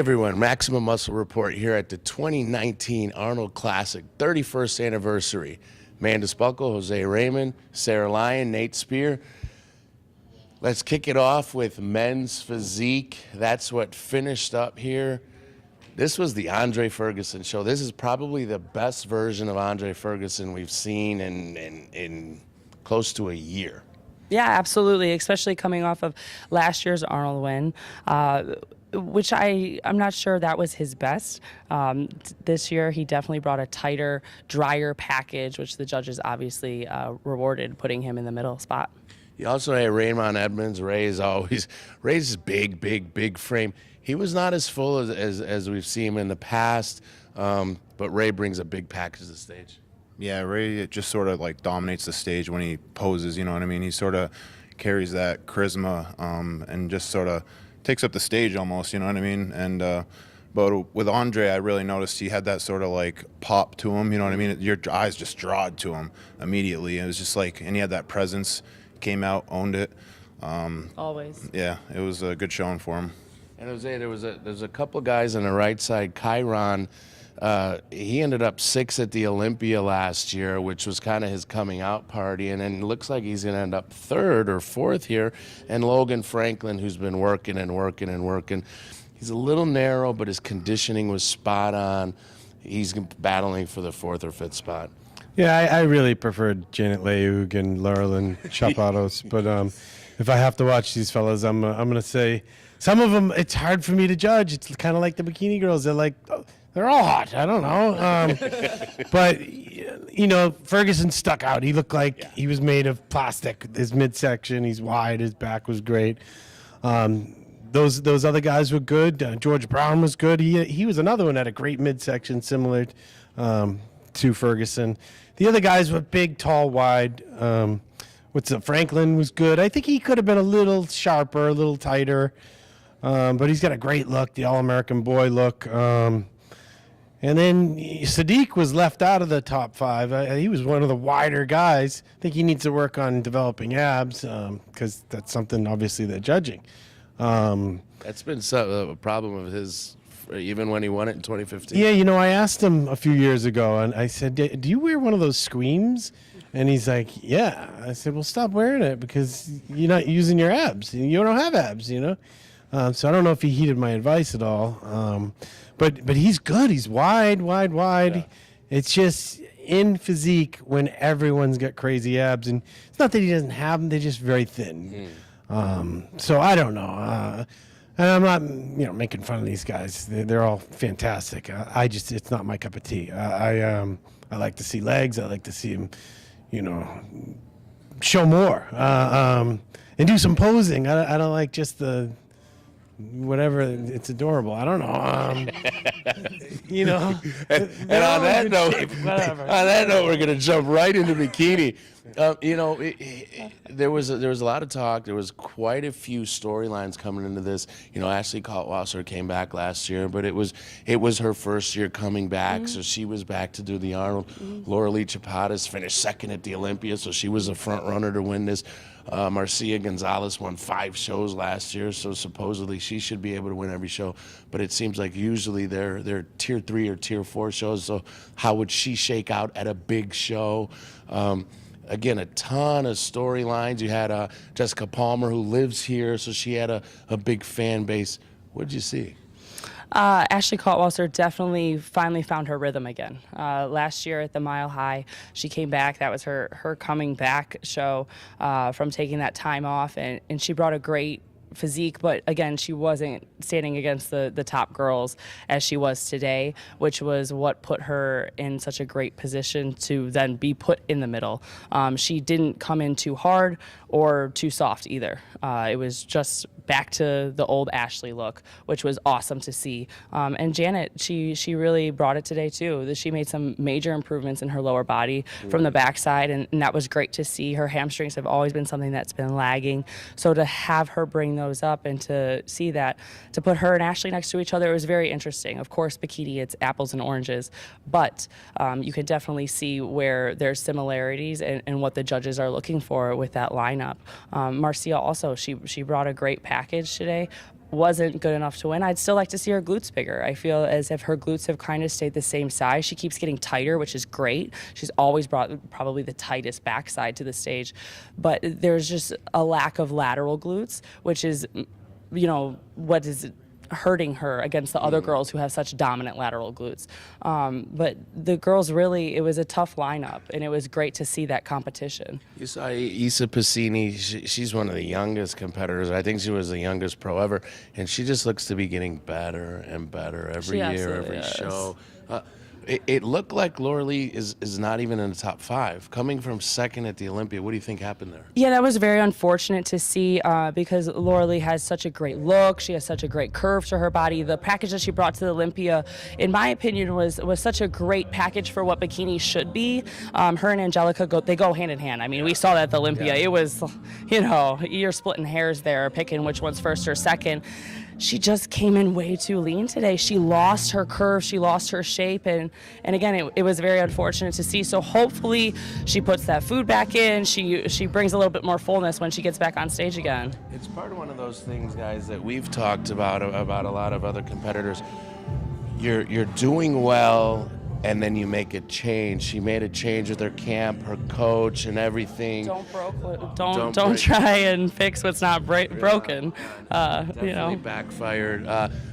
everyone, Maximum Muscle Report here at the 2019 Arnold Classic 31st anniversary. Mandus Buckle, Jose Raymond, Sarah Lyon, Nate Spear. Let's kick it off with men's physique. That's what finished up here. This was the Andre Ferguson show. This is probably the best version of Andre Ferguson we've seen in close to a year. Yeah, absolutely, especially coming off of last year's Arnold win, which I'm not sure that was his best. This year, he definitely brought a tighter, drier package, which the judges obviously rewarded, putting him in the middle spot. You also had Raymond Edmonds. Ray's big frame. He was not as full as we've seen him in the past, but Ray brings a big package to the stage. Yeah, Ray just sort of like dominates the stage when he poses, you know what I mean? He sort of carries that charisma and just sort of takes up the stage almost, you know what I mean? And but with Andre, I really noticed he had that sort of like pop to him, you know what I mean? Your eyes just drawed to him immediately. It was just like, and he had that presence, came out, owned it. Always. Yeah, it was a good showing for him. And Jose, there's a couple guys on the right side. Chiron, he ended up 6th at the Olympia last year, which was kind of his coming out party, and then it looks like he's going to end up 3rd or 4th here. And Logan Franklin, who's been working and working and working. He's a little narrow, but his conditioning was spot on. He's battling for the 4th or 5th spot. Yeah, I really preferred Janet Leug and Laurelyn Chapados, but if I have to watch these fellas, I'm going to say some of them, it's hard for me to judge. It's kind of like the bikini girls. They're like, they're all hot. I don't know. But, you know, Ferguson stuck out. He looked like he was made of plastic. His midsection, he's wide. His back was great. Those other guys were good. George Brown was good. He was another one that had a great midsection similar to Ferguson. The other guys were big, tall, wide. Franklin was good. I think he could have been a little sharper, a little tighter. But he's got a great look, the All-American boy look. And then Sadiq was left out of the top 5. He was one of the wider guys. I think he needs to work on developing abs because that's something, obviously, they're judging. That's been a problem of his even when he won it in 2015. Yeah, you know, I asked him a few years ago, and I said, do you wear one of those screams? And he's like, yeah. I said, well, stop wearing it because you're not using your abs. You don't have abs, you know? So I don't know if he heeded my advice at all. But he's good. He's wide. Yeah. It's just in physique when everyone's got crazy abs. And it's not that he doesn't have them. They're just very thin. So I don't know. And I'm not, making fun of these guys. They're all fantastic. It's not my cup of tea. I like to see legs. I like to see him, show more and do some posing. I don't like just the whatever. It's adorable. I don't know. And on that note, we're gonna jump right into bikini. There was a lot of talk. There was quite a few storylines coming into this. Ashley Kaltwasser came back last year, but it was her first year coming back, so she was back to do the Arnold. Laura Lee Chapadas finished 2nd at the Olympia, so she was a front runner to win this. Marcia Gonzalez won 5 shows last year, so supposedly she should be able to win every show. But it seems like usually they're tier 3 or tier 4 shows. So how would she shake out at a big show? Again, a ton of storylines. You had Jessica Palmer, who lives here, so she had a big fan base. What did you see? Ashley Kaltwasser definitely finally found her rhythm again. Last year at the Mile High, she came back. That was her coming back show from taking that time off, and she brought a great physique, but again, she wasn't standing against the top girls as she was today, which was what put her in such a great position to then be put in the middle. She didn't come in too hard or too soft either. It was just back to the old Ashley look, which was awesome to see. And Janet, she really brought it today too. She made some major improvements in her lower body from the backside, and that was great to see. Her hamstrings have always been something that's been lagging. So to have her bring those up and to see that, to put her and Ashley next to each other, it was very interesting. Of course, bikini, it's apples and oranges, but you can definitely see where there's similarities and what the judges are looking for with that lineup. Marcia also, she brought a great package today, wasn't good enough to win. I'd still like to see her glutes bigger. I feel as if her glutes have kind of stayed the same size. She keeps getting tighter, which is great. She's always brought probably the tightest backside to the stage, but there's just a lack of lateral glutes, which is, what is hurting her against the other girls who have such dominant lateral glutes. But the girls really, it was a tough lineup, and it was great to see that competition. You saw Isa Piscini. She's one of the youngest competitors. I think she was the youngest pro ever, and she just looks to be getting better and better every year, every show. It looked like Laura Lee is not even in the top 5. Coming from second at the Olympia, what do you think happened there? Yeah, that was very unfortunate to see because Laura Lee has such a great look. She has such a great curve to her body. The package that she brought to the Olympia, in my opinion, was such a great package for what bikini should be. Her and Angelica, they go hand in hand. I mean, we saw that at the Olympia. It was, you're splitting hairs there, picking which one's first or second. She just came in way too lean today. She lost her curve, she lost her shape, and again, it was very unfortunate to see. So hopefully she puts that food back in. She brings a little bit more fullness when she gets back on stage again. It's part of one of those things, guys, that we've talked about a lot of other competitors. You're doing well, and then you make a change. She made a change with her camp, her coach, and everything. Don't try and fix what's not broken. Definitely backfired.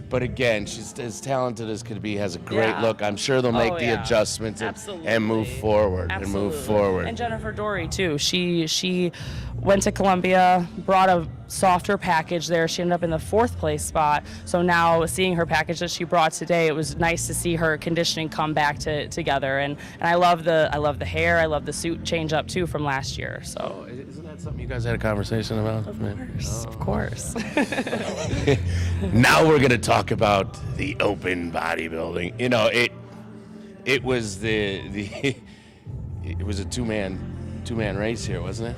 But again, she's as talented as could be. Has a great look. I'm sure they'll make the adjustments and move forward. And Jennifer Dory too. She went to Columbia, brought a softer package there. She ended up in the 4th place spot. So now seeing her package that she brought today, it was nice to see her conditioning come back together. And I love the hair. I love the suit change up too from last year. So isn't that something you guys had a conversation about? Of course. Now we're gonna talk about the open bodybuilding. It was it was a two-man race here, wasn't it?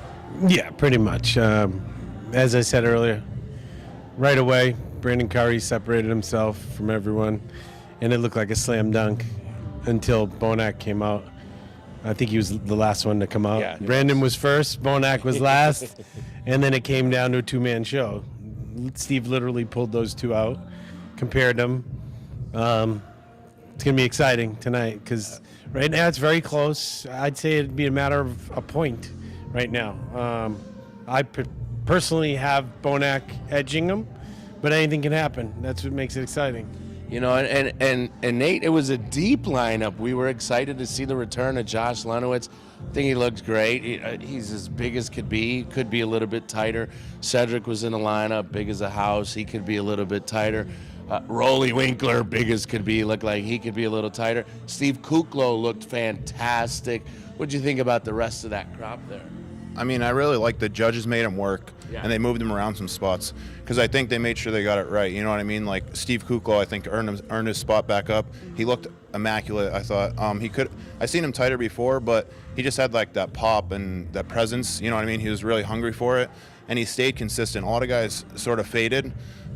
Yeah, pretty much. As I said earlier, right away, Brandon Curry separated himself from everyone, and it looked like a slam dunk until Bonac came out. I think he was the last one to come out. Yeah, Brandon was first, Bonac was last, and then it came down to a two-man show. Steve literally pulled those two out, compared them. It's going to be exciting tonight because right now it's very close. I'd say it'd be a matter of a point right now. I personally have Bonac edging him, but anything can happen. That's what makes it exciting. And Nate, it was a deep lineup. We were excited to see the return of Josh Lenowitz. I think he looked great. He's as big as could be a little bit tighter. Cedric was in the lineup, big as a house. He could be a little bit tighter. Rolly Winkler, big as could be, looked like he could be a little tighter. Steve Kuklo looked fantastic. What'd you think about the rest of that crop there? I mean, I really like the judges made him work, and they moved him around some spots because I think they made sure they got it right. You know what I mean? Like Steve Kuklo, I think earned his spot back up. He looked immaculate. I thought I seen him tighter before, but he just had like that pop and that presence. You know what I mean? He was really hungry for it, and he stayed consistent. A lot of guys sort of faded,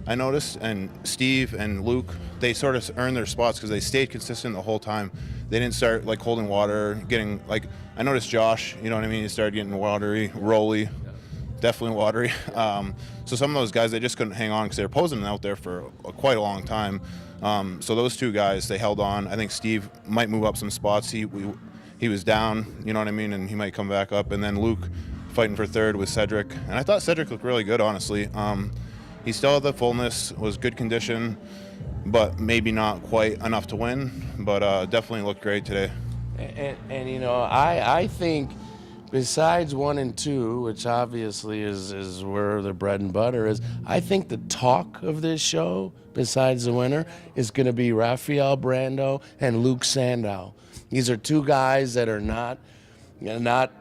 I noticed, and Steve and Luke, they sort of earned their spots because they stayed consistent the whole time. They didn't start like holding water, getting like, I noticed Josh, you know what I mean? He started getting watery, rolly, definitely watery. So some of those guys, they just couldn't hang on because they were posing out there for quite a long time. So those two guys, they held on. I think Steve might move up some spots. He was down, you know what I mean? And he might come back up. And then Luke fighting for third with Cedric. And I thought Cedric looked really good, honestly. He still had the fullness, was good condition, but maybe not quite enough to win, but definitely looked great today. And I think besides 1 and 2, which obviously is where the bread and butter is, I think the talk of this show, besides the winner, is going to be Rafael Brando and Luke Sandow. These are two guys that are not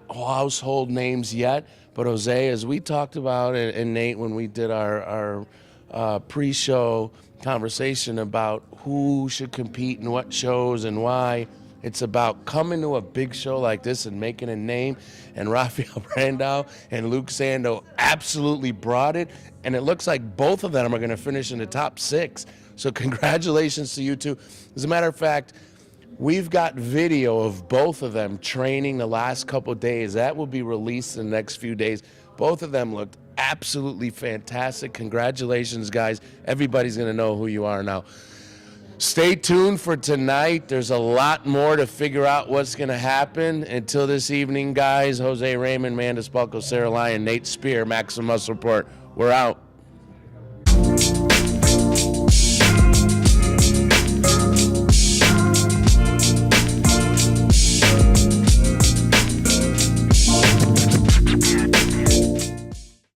household names yet, but Jose, as we talked about, and Nate, when we did our pre-show conversation about who should compete in what shows and why, it's about coming to a big show like this and making a name, and Rafael Brandao and Luke Sandow absolutely brought it, and it looks like both of them are going to finish in the top 6. So congratulations to you two. As a matter of fact, we've got video of both of them training the last couple of days. That will be released in the next few days. Both of them looked absolutely fantastic. Congratulations, guys. Everybody's going to know who you are now. Stay tuned for tonight. There's a lot more to figure out what's going to happen. Until this evening, guys, Jose Raymond, Mandus Buckle, Sarah Lyon, Nate Spear, Maximum Muscle Report. We're out.